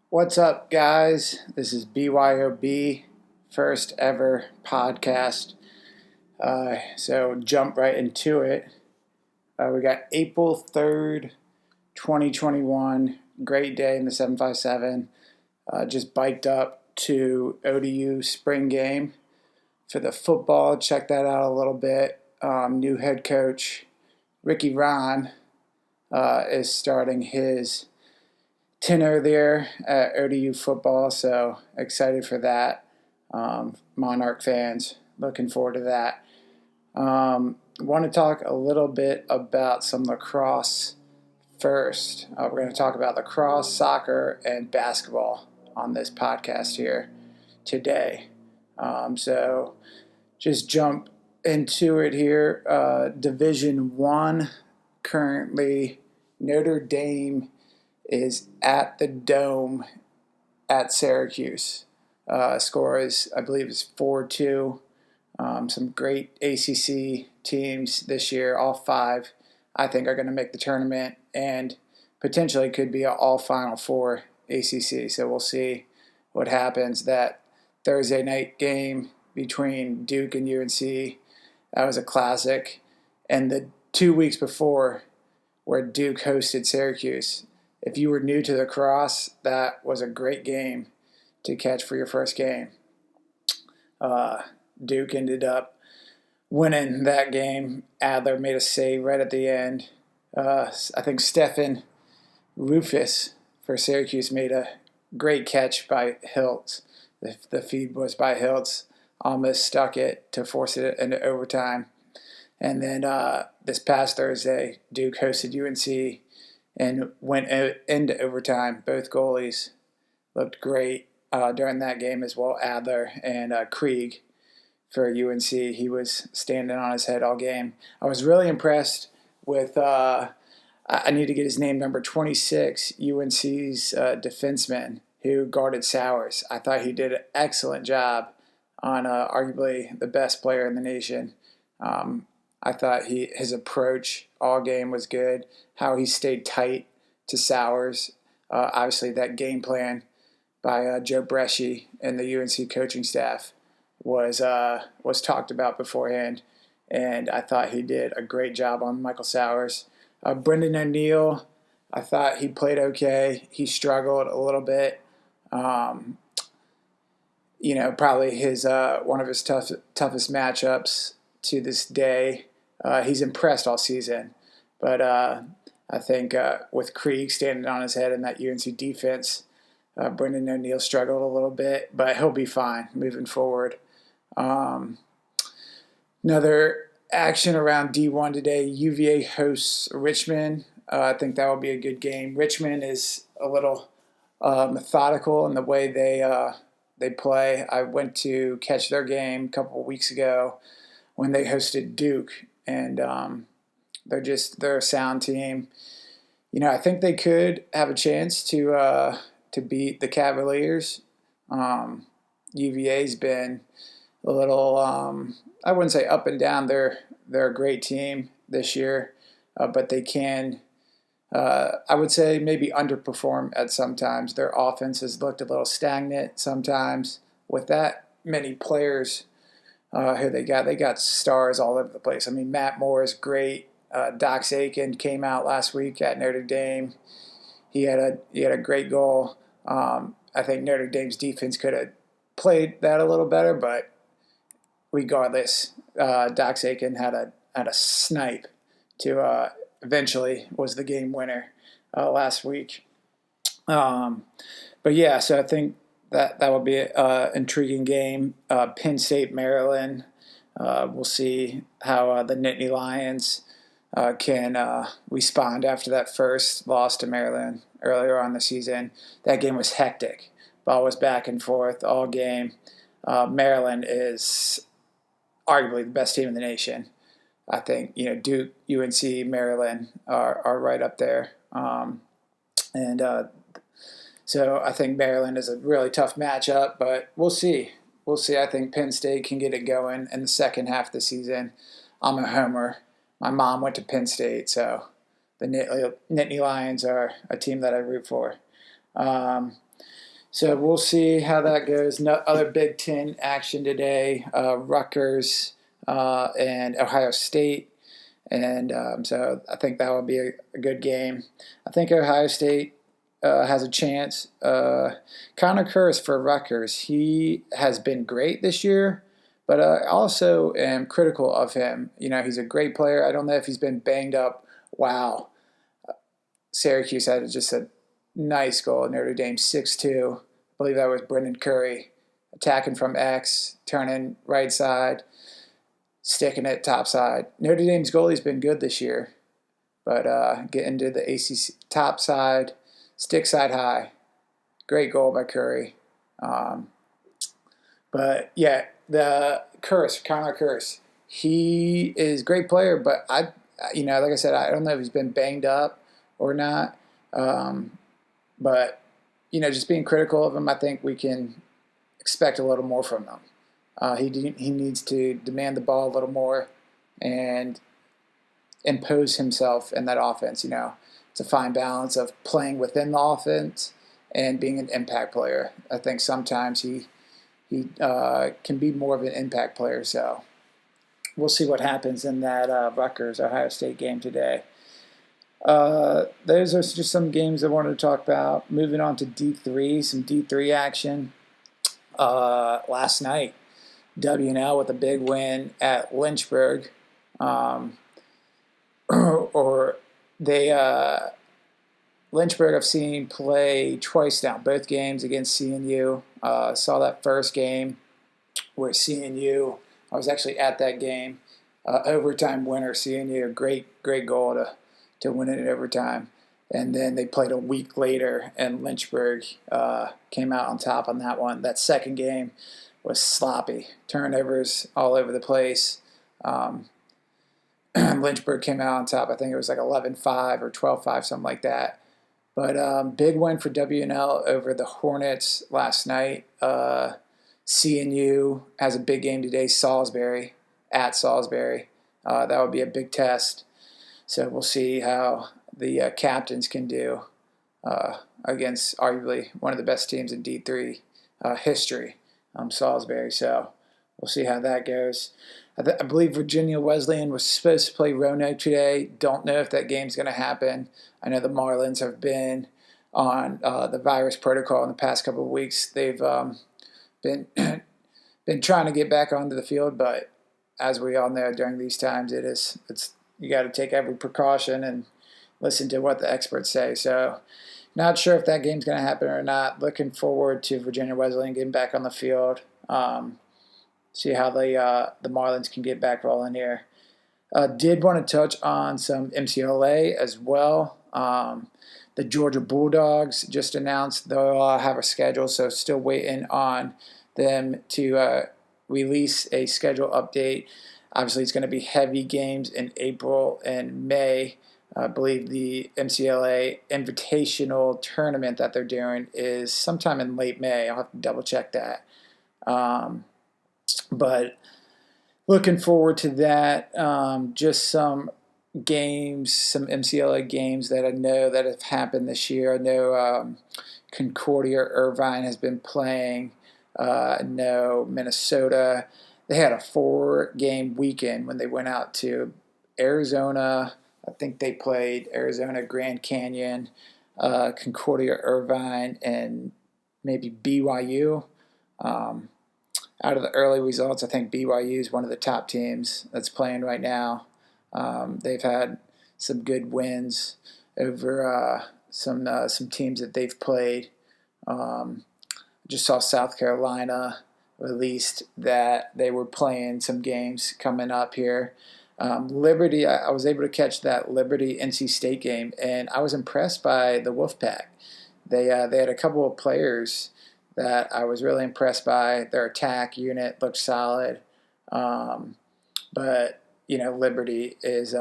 What's up, guys? This is BYOB, first ever podcast. So jump right into it. We got April 3rd, 2021. Great day in the 757. Just biked up to ODU spring game for the football. Check that out a little bit. New head coach Ricky Ron is starting his tenure there at ODU football, so excited for that. Monarch fans, looking forward to that. Want to talk a little bit about some lacrosse first. We're going to talk about lacrosse, soccer, and basketball on this podcast here today. So just jump into it here. Division 1, currently Notre Dame is at the Dome at Syracuse. Score is, I believe, is 4-2. Some great ACC teams this year, all five, I think, are going to make the tournament and potentially could be an all Final Four ACC. So we'll see what happens. That Thursday night game between Duke and UNC, that was a classic. And the 2 weeks before, where Duke hosted Syracuse, if you were new to the lacrosse, that was a great game to catch for your first game. Duke ended up winning that game. Adler made a save right at the end. I think Stefan Rufus for Syracuse made a great catch by Hiltz. The feed was by Hiltz. Almost stuck it to force it into overtime. And then this past Thursday, Duke hosted UNC and went into overtime. Both goalies looked great during that game as well. Adler and Krieg for UNC. He was standing on his head all game. I was really impressed with, I need to get his name, number 26, UNC's defenseman who guarded Sowers. I thought he did an excellent job on arguably the best player in the nation. I thought his approach all game was good. How he stayed tight to Sowers. Obviously, that game plan by Joe Bresci and the UNC coaching staff was talked about beforehand, and I thought he did a great job on Michael Sowers. Brendan O'Neill, I thought he played okay. He struggled a little bit. Probably his one of his toughest matchups to this day. He's impressed all season, but I think with Krieg standing on his head in that UNC defense, Brendan O'Neill struggled a little bit, but he'll be fine moving forward. Another action around D1 today, UVA hosts Richmond. I think that will be a good game. Richmond is a little methodical in the way they play. I went to catch their game a couple of weeks ago when they hosted Duke, and they're a sound team. I think they could have a chance to beat the Cavaliers. UVA's been a little, I wouldn't say up and down. They're a great team this year, but they can, I would say, maybe underperform at sometimes. Their offense has looked a little stagnant sometimes. With that many players who they got stars all over the place. I mean, Matt Moore is great. Dox Aiken came out last week at Notre Dame. He had a great goal. I think Notre Dame's defense could have played that a little better, but regardless, Dox Aiken had a snipe to eventually was the game winner last week. But yeah, so I think that will be an intriguing game. Penn State, Maryland. We'll see how the Nittany Lions can respond after that first loss to Maryland earlier on the season. That game was hectic. Ball was back and forth all game. Maryland is arguably the best team in the nation. I think Duke, UNC, Maryland are right up there. So I think Maryland is a really tough matchup, but we'll see. We'll see. I think Penn State can get it going in the second half of the season. I'm a homer. My mom went to Penn State, so the Nittany Lions are a team that I root for. So we'll see how that goes. No, other Big Ten action today: Rutgers and Ohio State, and so I think that will be a good game. I think Ohio State has a chance. Connor Kurse for Rutgers, he has been great this year, but I also am critical of him. He's a great player. I don't know if he's been banged up. Wow. Syracuse had just a nice goal. Notre Dame 6-2. I believe that was Brendan Curry attacking from X, turning right side, sticking it top side. Notre Dame's goalie's been good this year, but getting to the ACC top side, stick side high. Great goal by Curry. But yeah, the Connor Kurse, he is a great player, but like I said, I don't know if he's been banged up or not. But just being critical of him, I think we can expect a little more from him. He needs to demand the ball a little more and impose himself in that offense. It's a fine balance of playing within the offense and being an impact player. I think sometimes he can be more of an impact player. So we'll see what happens in that Rutgers Ohio State game today. Those are just some games I wanted to talk about. Moving on to D3, some D3 action. Last night, W&L with a big win at Lynchburg. Lynchburg I've seen play twice now, both games against CNU. Saw that first game where CNU, I was actually at that game, overtime winner, CNU, great goal to win it in overtime. And then they played a week later, and Lynchburg came out on top on that one. That second game was sloppy. Turnovers all over the place. Lynchburg came out on top. I think it was like 11-5 or 12-5, something like that. But big win for W&L over the Hornets last night. CNU has a big game today, Salisbury, at Salisbury. That would be a big test. So we'll see how the captains can do against arguably one of the best teams in D3 history, Salisbury. So we'll see how that goes. I believe Virginia Wesleyan was supposed to play Roanoke today. Don't know if that game's going to happen. I know the Marlins have been on the virus protocol in the past couple of weeks. They've been trying to get back onto the field, but as we all know, during these times, you got to take every precaution and listen to what the experts say. So not sure if that game's going to happen or not. Looking forward to Virginia Wesleyan getting back on the field. See how the Marlins can get back rolling here. Did want to touch on some MCLA as well. The Georgia Bulldogs just announced they'll have a schedule, so still waiting on them to release a schedule update. Obviously, it's going to be heavy games in April and May. I believe the MCLA Invitational Tournament that they're doing is sometime in late May. I'll have to double check that. But looking forward to that. Just some games, some MCLA games that I know that have happened this year. I know Concordia Irvine has been playing. I know Minnesota. They had a 4-game weekend when they went out to Arizona. I think they played Arizona, Grand Canyon, Concordia Irvine, and maybe BYU. Out of the early results, I think BYU is one of the top teams that's playing right now. They've had some good wins over some teams that they've played. Just saw South Carolina released that they were playing some games coming up here. Liberty, I was able to catch that Liberty NC State game, and I was impressed by the Wolfpack. They had a couple of players that I was really impressed by. Their attack unit looked solid. But Liberty is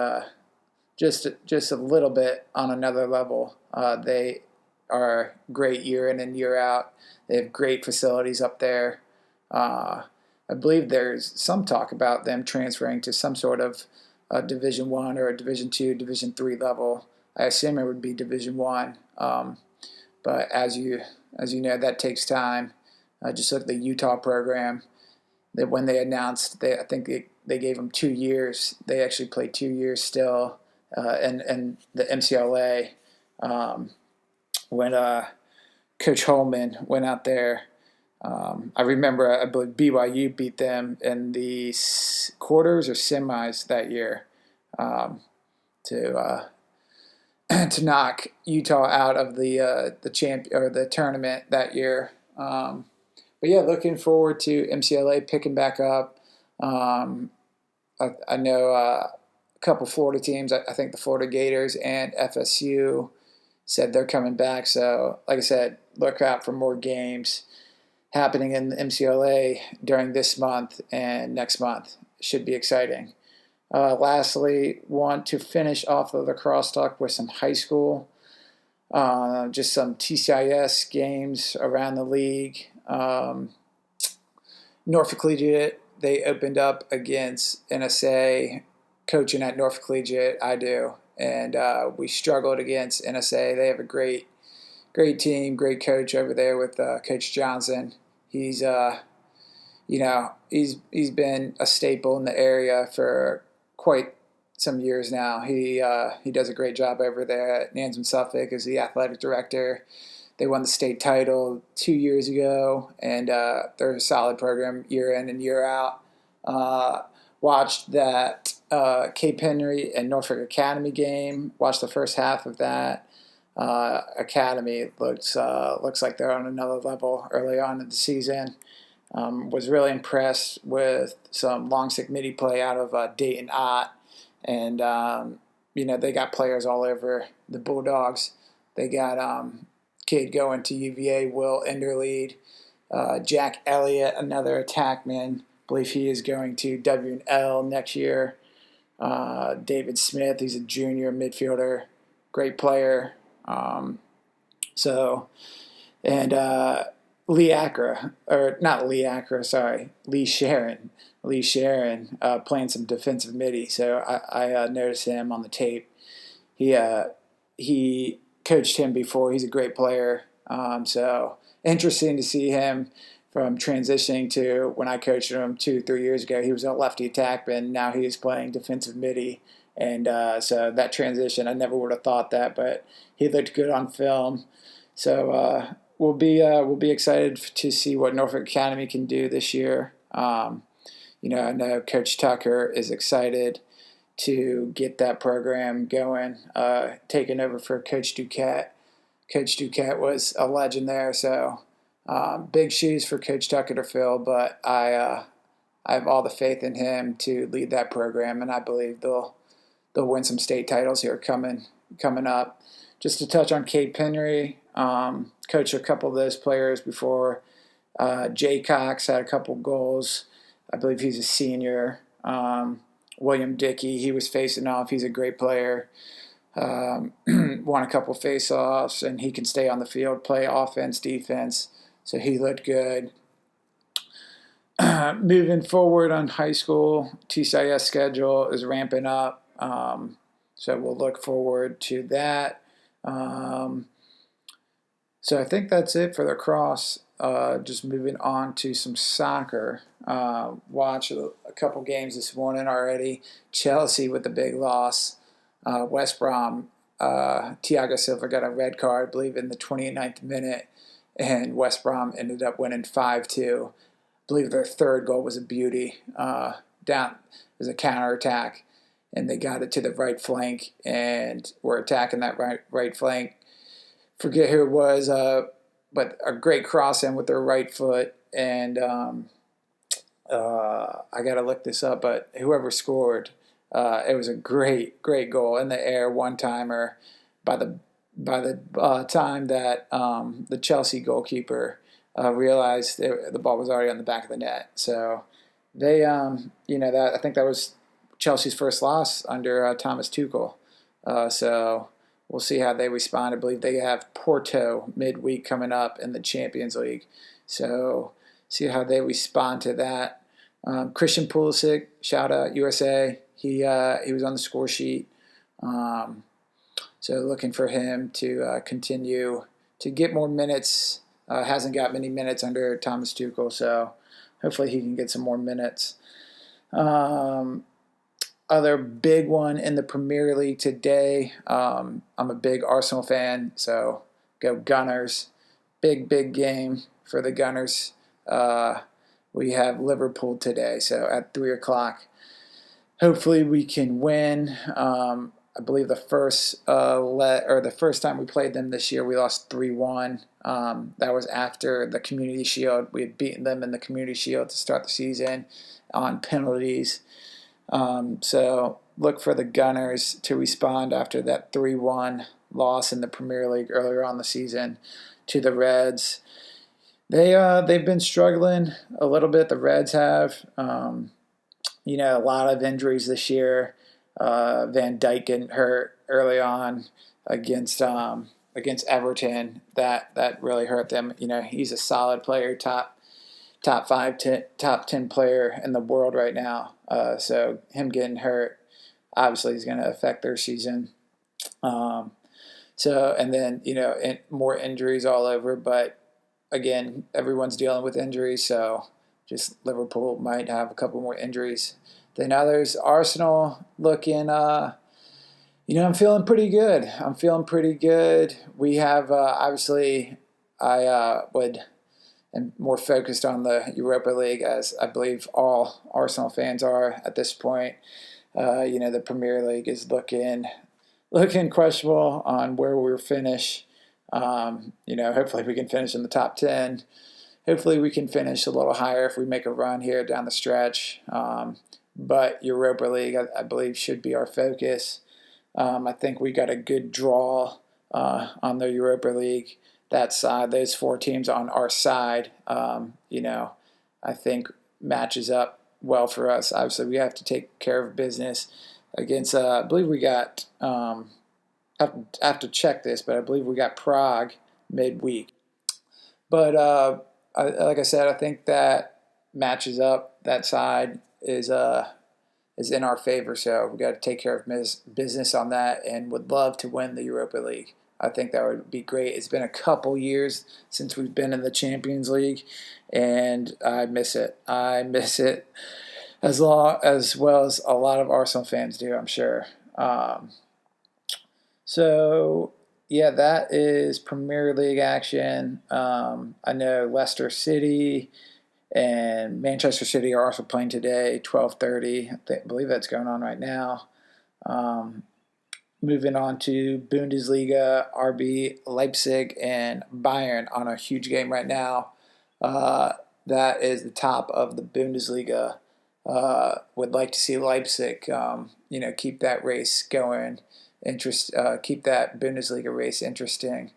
just a little bit on another level. They are great year in and year out. They have great facilities up there. I believe there's some talk about them transferring to some sort of Division I or a Division II, Division III level. I assume it would be Division I. But as you know, that takes time. Just look at the Utah program. That when they announced, I think they gave them 2 years. They actually played 2 years still, and the MCLA when Coach Holman went out there. I remember, I believe BYU beat them in the quarters or semis that year to to knock Utah out of the champ or the tournament that year. But yeah, looking forward to MCLA picking back up. I know a couple Florida teams. I think the Florida Gators and FSU said they're coming back. So, like I said, look out for more games happening in the MCLA during this month and next month. Should be exciting. Lastly, want to finish off the lacrosse talk with some high school. Just some TCIS games around the league. Norfolk Collegiate, they opened up against NSA. Coaching at Norfolk Collegiate, I do. And we struggled against NSA. They have a great team, great coach over there with Coach Johnson. He's he's been a staple in the area for quite some years now. He does a great job over there at Nansemond Suffolk as the athletic director. They won the state title 2 years ago, and they're a solid program year in and year out. Watched that Cape Henry and Norfolk Academy game. Watched the first half of that. Academy looks like they're on another level early on in the season. Was really impressed with some long stick midi play out of Dayton Ott, and they got players all over the Bulldogs. They got kid going to UVA, Will Enderlead, Jack Elliott, another attackman. I believe he is going to W&L next year. David Smith, he's a junior midfielder, great player. Lee Sharon. Lee Sharon playing some defensive midi. So I noticed him on the tape. He coached him before. He's a great player. So interesting to see him from transitioning to when I coached him 2-3 years ago. He was a lefty attackman. Now he's playing defensive midi. And so that transition, I never would have thought that, but he looked good on film. So we'll be excited to see what Norfolk Academy can do this year. I know Coach Tucker is excited to get that program going, taking over for Coach Duquette. Coach Duquette was a legend there, so big shoes for Coach Tucker to fill, but I have all the faith in him to lead that program, and I believe they'll win some state titles here coming up. Just to touch on Cape Henry, coached a couple of those players before. Jay Cox had a couple goals. I believe he's a senior. William Dickey, he was facing off. He's a great player. Won a couple face-offs, and he can stay on the field, play offense, defense. So he looked good. Moving forward on high school, TCIS schedule is ramping up. So we'll look forward to that. So I think that's it for the lacrosse. Just moving on to some soccer. Watched a couple games this morning already. Chelsea with the big loss. West Brom, Thiago Silva got a red card, I believe, in the 29th minute, and West Brom ended up winning 5-2. I believe their third goal was a beauty. Down as a counterattack, and they got it to the right flank, and were attacking that right flank. Forget who it was, but a great cross in with their right foot, and I got to look this up, but whoever scored, it was a great goal in the air, one-timer by the time that the Chelsea goalkeeper realized the ball was already on the back of the net. So they, that I think that was Chelsea's first loss under Thomas Tuchel. So we'll see how they respond. I believe they have Porto midweek coming up in the Champions League. So see how they respond to that. Christian Pulisic, shout out USA. He was on the score sheet. So looking for him to continue to get more minutes. Hasn't got many minutes under Thomas Tuchel, so hopefully he can get some more minutes. Other big one in the Premier League today. I'm a big Arsenal fan, so go Gunners. Big game for the Gunners. We have Liverpool today, so at 3 o'clock. Hopefully we can win. I believe the first time we played them this year, we lost 3-1. That was after the Community Shield. We had beaten them in the Community Shield to start the season on penalties. So look for the Gunners to respond after that 3-1 loss in the Premier League earlier on the season to the Reds. They've been struggling a little bit. The Reds have, a lot of injuries this year. Van Dijk getting hurt early on against Everton. That really hurt them. He's a solid player, top 10 player in the world right now. So him getting hurt obviously is going to affect their season. And then more injuries all over. But again, everyone's dealing with injuries, so just Liverpool might have a couple more injuries than others. Arsenal looking, I'm feeling pretty good. We have, obviously, am more focused on the Europa League, as I believe all Arsenal fans are at this point. The Premier League is looking questionable on where we'll finish. Hopefully we can finish in the top 10. Hopefully we can finish a little higher if we make a run here down the stretch. But Europa League, I believe, should be our focus. I think we got a good draw on the Europa League. That side, those 4 teams on our side, I think matches up well for us. Obviously, we have to take care of business against, I believe we got, I have to check this, but I believe we got Prague midweek. But like I said, I think that matches up. That side is in our favor, so we got to take care of business on that, and would love to win the Europa League. I think that would be great. It's been a couple years since we've been in the Champions League, and I miss it. I miss it as well as a lot of Arsenal fans do, I'm sure. So, yeah, that is Premier League action. I know Leicester City and Manchester City are also playing today, 12:30. I believe that's going on right now. Moving on to Bundesliga, RB Leipzig and Bayern on a huge game right now. That is the top of the Bundesliga. Would like to see Leipzig, keep that race going. Keep that Bundesliga race interesting.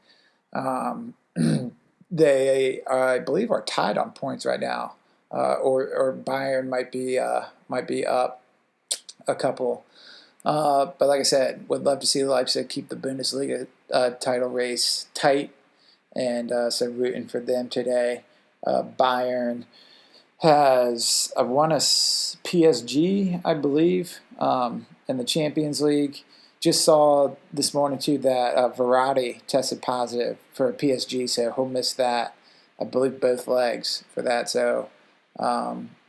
They, I believe, are tied on points right now, or Bayern might be up a couple. But like I said, would love to see Leipzig keep the Bundesliga title race tight, and so rooting for them today. Bayern has won a PSG, I believe, in the Champions League. Just saw this morning, too, that Verratti tested positive for PSG, so he'll miss that, I believe, both legs for that. So,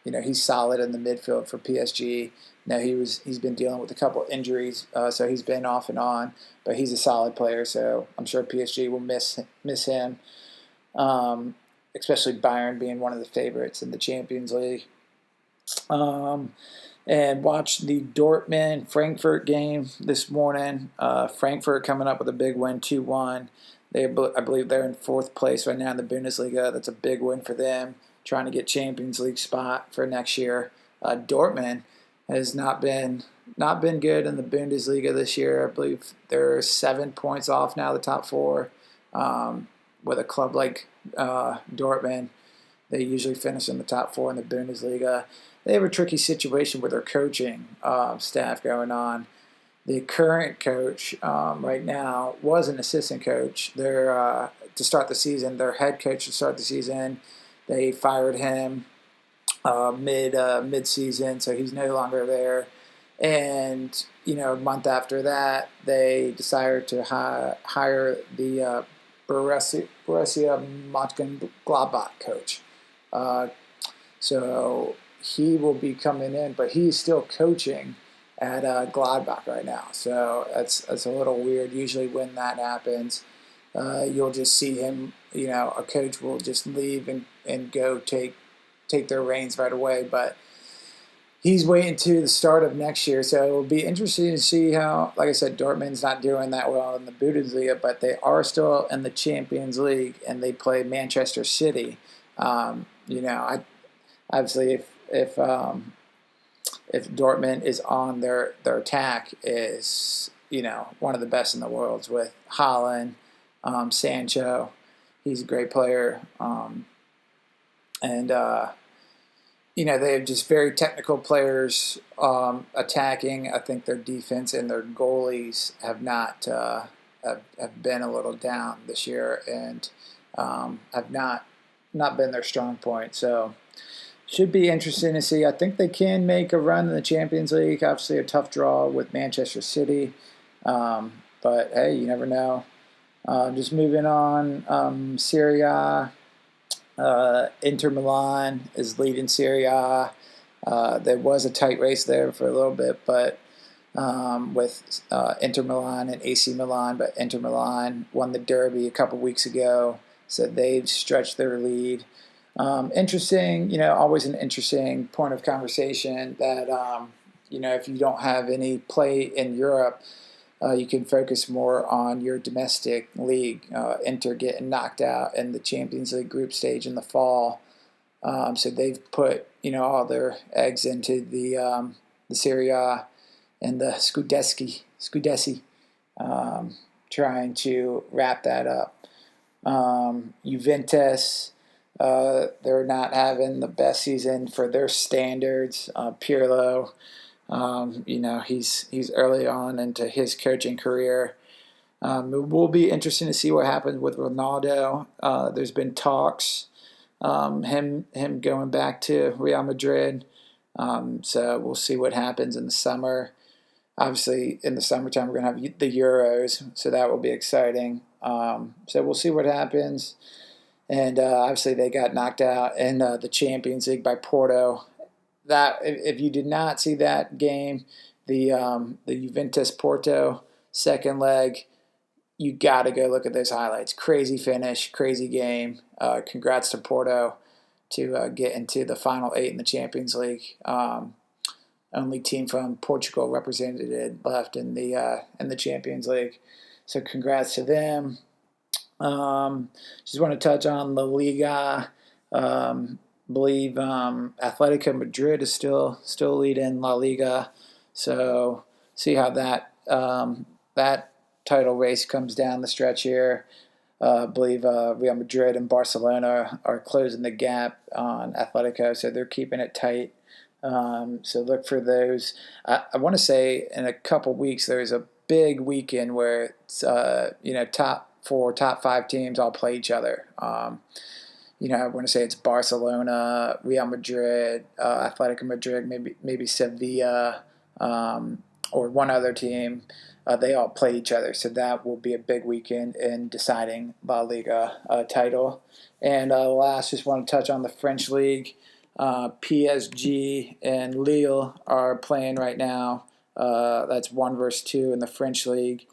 he's solid in the midfield for PSG. Now, he's been dealing with a couple injuries, so he's been off and on, but he's a solid player, so I'm sure PSG will miss him, especially Bayern being one of the favorites in the Champions League. And watched the Dortmund-Frankfurt game this morning. Frankfurt coming up with a big win, 2-1. I believe they're in 4th place right now in the Bundesliga. That's a big win for them, trying to get Champions League spot for next year. Dortmund has not been good in the Bundesliga this year. I believe they're 7 points off now, the top 4. With a club like Dortmund, they usually finish in the top 4 in the Bundesliga. They have a tricky situation with their coaching staff going on. The current coach right now was an assistant coach. To start the season, their head coach to start the season, they fired him mid-season, so he's no longer there. And a month after that, they decided to hire the Borussia Mönchengladbach coach. So he will be coming in, but he's still coaching at Gladbach right now. So that's a little weird. Usually when that happens, you'll just see him, a coach will just leave and go take their reins right away. But he's waiting to the start of next year. So it'll be interesting to see how, like I said, Dortmund's not doing that well in the Bundesliga, but they are still in the Champions League, and they play Manchester City. Obviously, if Dortmund is on their attack is one of the best in the world with Haaland, Sancho, he's a great player, and they have just very technical players attacking. I think their defense and their goalies have not have been a little down this year, and have not been their strong point. So should be interesting to see. I think they can make a run in the Champions League. Obviously, a tough draw with Manchester City, but hey, you never know. Just moving on, Serie A. Inter Milan is leading Serie A. There was a tight race there for a little bit, but with Inter Milan and AC Milan, but Inter Milan won the Derby a couple weeks ago, so they've stretched their lead. Interesting, always an interesting point of conversation that, if you don't have any play in Europe, you can focus more on your domestic league. Inter getting knocked out in the Champions League group stage in the fall. So they've put, all their eggs into the Serie A and the Scudetto, trying to wrap that up. Juventus, they're not having the best season for their standards. Pirlo, he's early on into his coaching career. It will be interesting to see what happens with Ronaldo. There's been talks, him going back to Real Madrid. So we'll see what happens in the summer. Obviously, in the summertime, we're going to have the Euros, so that will be exciting. So we'll see what happens. And obviously, they got knocked out in the Champions League by Porto. That if you did not see that game, the Juventus Porto second leg, you got to go look at those highlights. Crazy finish, crazy game. Congrats to Porto to get into the final 8 in the Champions League. Only team from Portugal represented left in the Champions League. So congrats to them. Just want to touch on the Liga. Believe Atletico Madrid is still leading La Liga. So see how that title race comes down the stretch here. Believe Real Madrid and Barcelona are closing the gap on Atletico, so they're keeping it tight. So look for those. I want to say in a couple weeks there's a big weekend where it's, top 4, top 5 teams all play each other. I want to say it's Barcelona, Real Madrid, Atletico Madrid, maybe Sevilla, or one other team. They all play each other, so that will be a big weekend in deciding La Liga title. And last, just want to touch on the French League. PSG and Lille are playing right now. That's 1 versus 2 in the French League.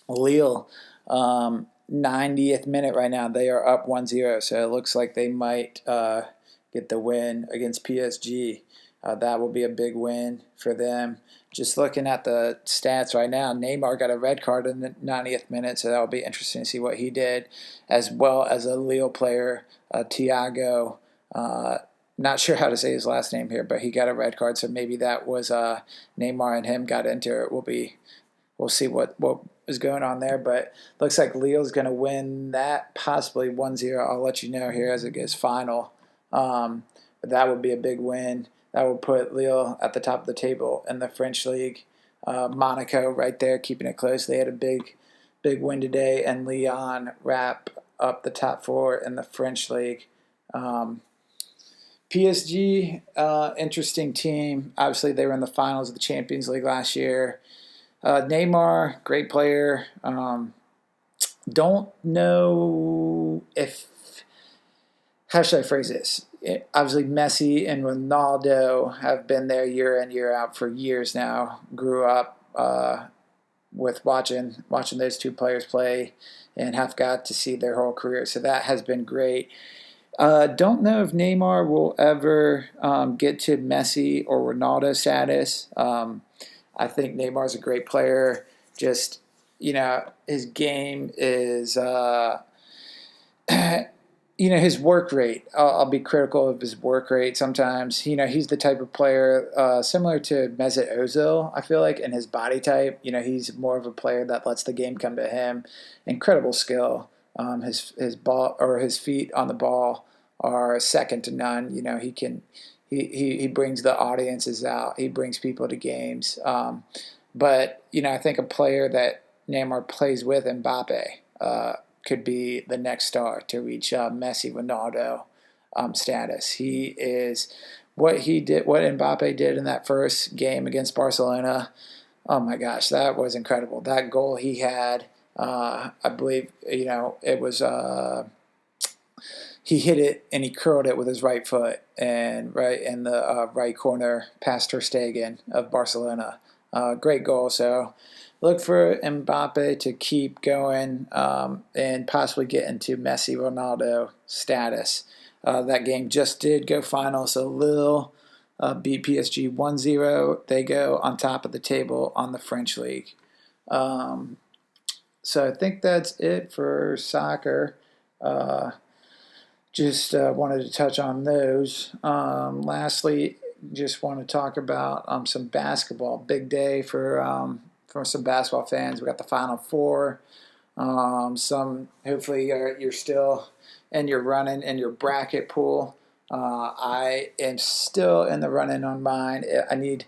Lille, 90th minute right now, they are up 1-0, so it looks like they might get the win against PSG. That will be a big win for them. Just looking at the stats right now, Neymar got a red card in the 90th minute, so that will be interesting to see what he did, as well as a Lille player, Thiago. Not sure how to say his last name here, but he got a red card, so maybe that was Neymar and him got into it. We'll see what is going on there, but looks like Lille's going to win that, possibly 1-0. I'll let you know here as it gets final. But that would be a big win. That would put Lille at the top of the table in the French League. Monaco right there, keeping it close. They had a big win today, and Lyon wrap up the top 4 in the French League. PSG, interesting team. Obviously, they were in the finals of the Champions League last year. Neymar, great player. Don't know if, how should I phrase this? Obviously, Messi and Ronaldo have been there year in, year out for years now. Grew up with watching those two players play and have got to see their whole career. So that has been great. Don't know if Neymar will ever get to Messi or Ronaldo status. I think Neymar's a great player. Just, his game is, his work rate. I'll be critical of his work rate sometimes. He's the type of player similar to Mesut Ozil, I feel like, in his body type. He's more of a player that lets the game come to him. Incredible skill. His ball or his feet on the ball are second to none. He brings the audiences out. He brings people to games. But I think a player that Neymar plays with, Mbappe, could be the next star to reach Messi, Ronaldo status. He is what Mbappe did in that first game against Barcelona. Oh my gosh, that was incredible. That goal he had, I believe, it was. He hit it and he curled it with his right foot and right in the right corner past Ter Stegen of Barcelona. Great goal. So look for Mbappe to keep going and possibly get into Messi, Ronaldo status. That game just did go final, so Lille beat PSG 1-0. They go on top of the table on the French League. So I think that's it for soccer. Just wanted to touch on those. Lastly, just want to talk about some basketball. Big day for some basketball fans. We got the Final Four. Hopefully you're still in your running in your bracket pool. I am still in the running on mine. I need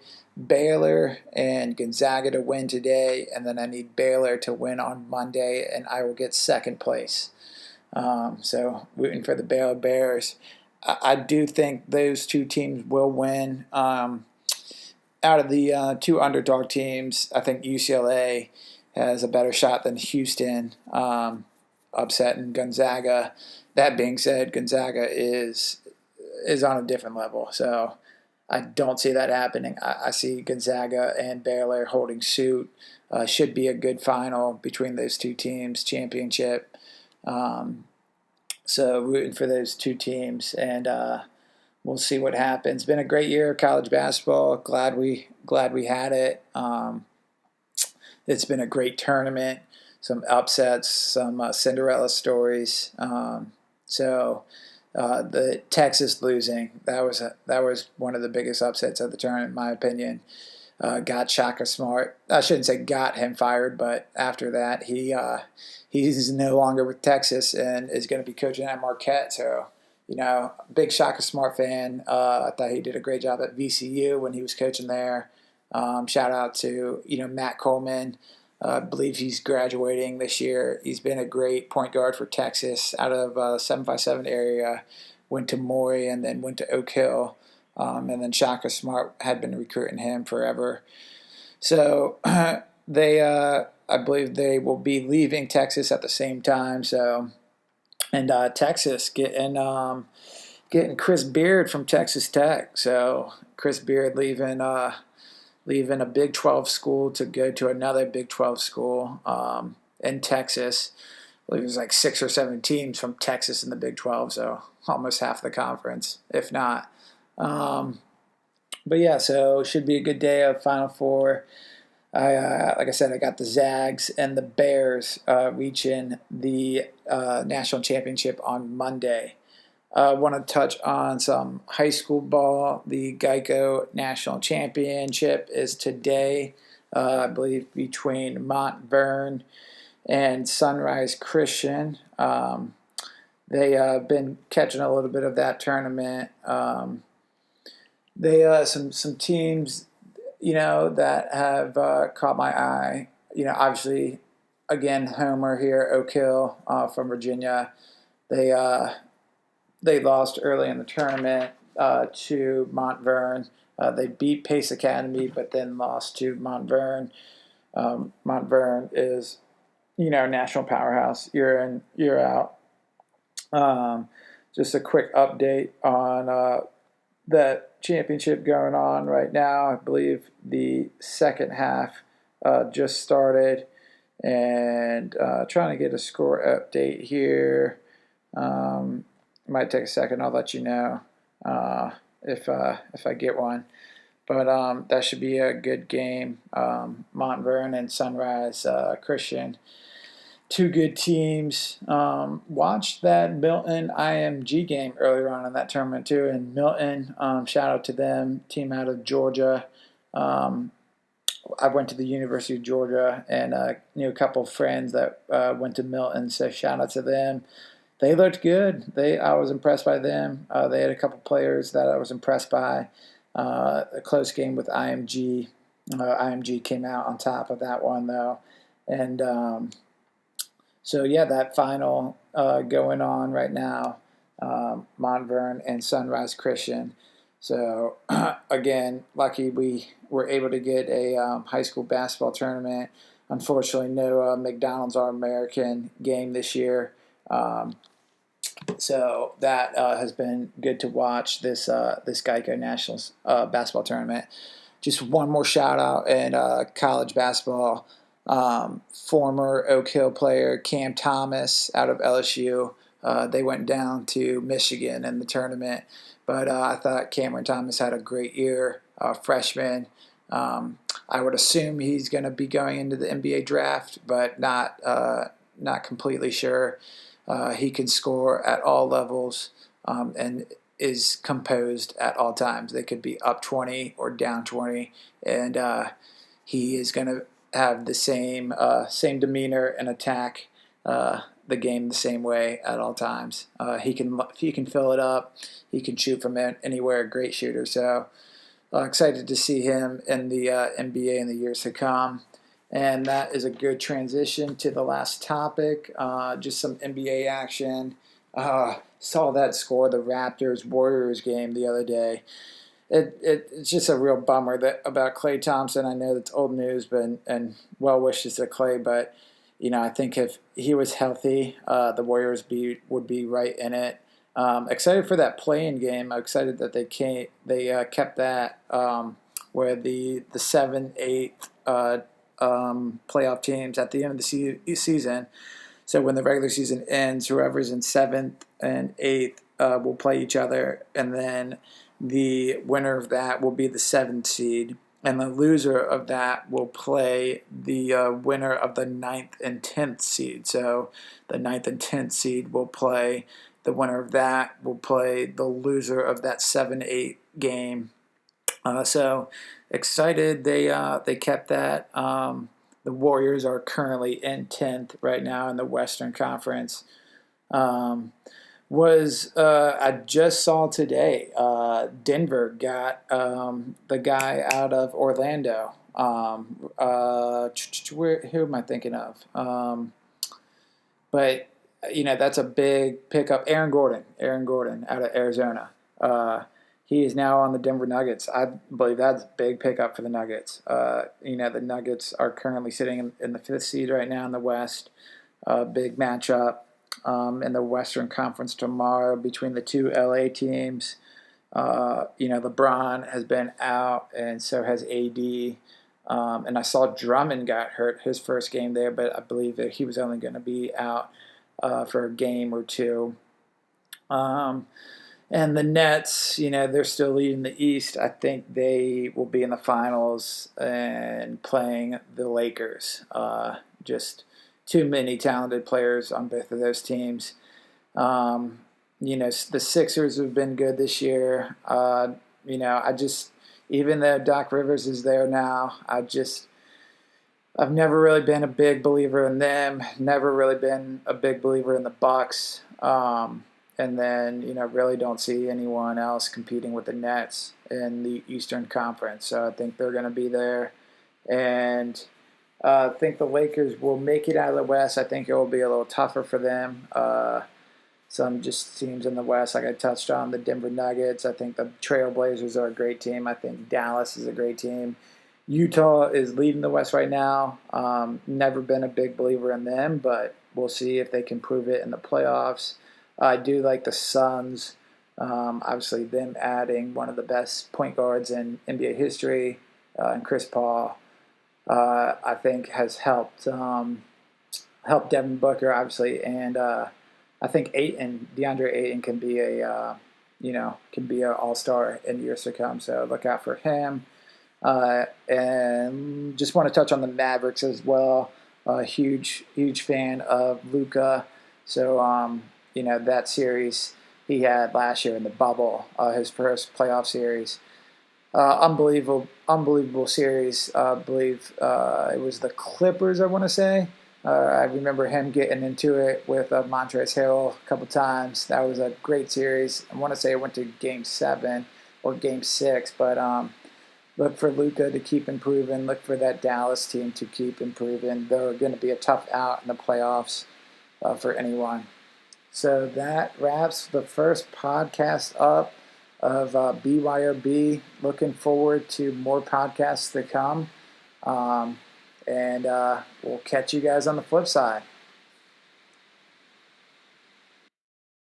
Baylor and Gonzaga to win today, and then I need Baylor to win on Monday, and I will get second place. So rooting for the Baylor Bears. I do think those two teams will win. Out of the two underdog teams, I think UCLA has a better shot than Houston upsetting Gonzaga. That being said, Gonzaga is on a different level, so I don't see that happening. I see Gonzaga and Baylor holding suit. Should be a good final between those two teams, championship. So rooting for those two teams, and we'll see what happens. Been a great year of college basketball. Glad we had it. It's been a great tournament. Some upsets, some Cinderella stories. The Texas losing, that was one of the biggest upsets of the tournament, in my opinion. Got Shaka Smart. I shouldn't say got him fired, but after that, he's no longer with Texas and is going to be coaching at Marquette. So, big Shaka Smart fan. I thought he did a great job at VCU when he was coaching there. Shout out to Matt Coleman. I believe he's graduating this year. He's been a great point guard for Texas out of 757 area. Went to Maury and then went to Oak Hill. And then Shaka Smart had been recruiting him forever. So I believe they will be leaving Texas at the same time. So, and Texas getting Chris Beard from Texas Tech. So Chris Beard leaving a Big 12 school to go to another Big 12 school in Texas. I believe there's like 6 or 7 teams from Texas in the Big 12, so almost half the conference, if not. But yeah, so should be a good day of Final Four. Like I said, I got the Zags and the Bears reaching the national championship on Monday. I want to touch on some high school ball. The Geico National Championship is today, I believe, between Montverne and Sunrise Christian. They have been catching a little bit of that tournament. They some teams, that have caught my eye. Obviously, again, Homer here, Oak Hill from Virginia. They lost early in the tournament to Montverne. They beat Pace Academy, but then lost to Montverne. Montverne is national powerhouse year in, year out. Just a quick update on that championship going on right now. I believe the second half just started, and trying to get a score update here. Might take a second. I'll let you know if I get one. But that should be a good game. Montverde and Sunrise Christian, two good teams. Watched that Milton IMG game earlier on in that tournament too. And Milton, shout out to them, team out of Georgia. I went to the University of Georgia and knew a couple of friends that went to Milton, so shout out to them. They looked good. I was impressed by them. They had a couple players that I was impressed by. A close game with IMG. IMG came out on top of that one though, and so yeah, that final going on right now, Montverde and Sunrise Christian. So again, lucky we were able to get a high school basketball tournament. Unfortunately, no McDonald's All-American game this year. So that has been good to watch this Geico Nationals basketball tournament. Just one more shout out in college basketball. Former Oak Hill player Cam Thomas out of LSU. They went down to Michigan in the tournament, but I thought Cameron Thomas had a great year, freshman. I would assume he's going to be going into the NBA draft, but not completely sure. He can score at all levels and is composed at all times. They could be up 20 or down 20, and he is going to have the same demeanor and attack the game the same way at all times. He can fill it up. He can shoot from anywhere. Great shooter. So excited to see him in the NBA in the years to come. And that is a good transition to the last topic. Just some NBA action. Saw that score, the Raptors-Warriors game the other day. It's just a real bummer about Klay Thompson. I know that's old news, and well wishes to Klay, but I think if he was healthy, the Warriors would be right in it. Excited for that play-in game. I'm excited that they kept that where the 7-8 playoff teams at the end of the season. So when the regular season ends, whoever's in 7th and 8th will play each other, and then the winner of that will be the 7th seed, and the loser of that will play the winner of the 9th and 10th seed. So the 9th and 10th seed will play the winner of that will play the loser of that 7-8 game. So excited they kept that. The Warriors are currently in 10th right now in the Western Conference. I just saw today Denver got the guy out of Orlando. Who am I thinking of? But that's a big pickup. Aaron Gordon out of Arizona. He is now on the Denver Nuggets. I believe that's a big pickup for the Nuggets. The Nuggets are currently sitting in the 5th seed right now in the West. Big matchup in the Western Conference tomorrow between the two LA teams. LeBron has been out, and so has AD. And I saw Drummond got hurt his first game there, but I believe that he was only going to be out for a game or two. And the Nets, they're still leading the East. I think they will be in the finals and playing the Lakers. Just too many talented players on both of those teams. The Sixers have been good this year. Even though Doc Rivers is there now, I've never really been a big believer in them. Never really been a big believer in the Bucks. And then, really don't see anyone else competing with the Nets in the Eastern Conference. So I think they're going to be there. And I think the Lakers will make it out of the West. I think it will be a little tougher for them. Some just teams in the West, like I touched on, the Denver Nuggets. I think the Trailblazers are a great team. I think Dallas is a great team. Utah is leading the West right now. Never been a big believer in them, but we'll see if they can prove it in the playoffs. I do like the Suns. Obviously, them adding one of the best point guards in NBA history, and Chris Paul, I think has helped Devin Booker, obviously, and I think DeAndre Ayton can be an all-star in years to come. So look out for him. And just want to touch on the Mavericks as well. Huge fan of Luka. So that series he had last year in the bubble, his first playoff series. Unbelievable series. I believe it was the Clippers, I want to say. I remember him getting into it with Montrezl Harrell a couple times. That was a great series. I want to say it went to Game 7 or Game 6, but look for Luka to keep improving. Look for that Dallas team to keep improving. They're going to be a tough out in the playoffs for anyone. So that wraps the first podcast up of BYOB. Looking forward to more podcasts to come. And we'll catch you guys on the flip side.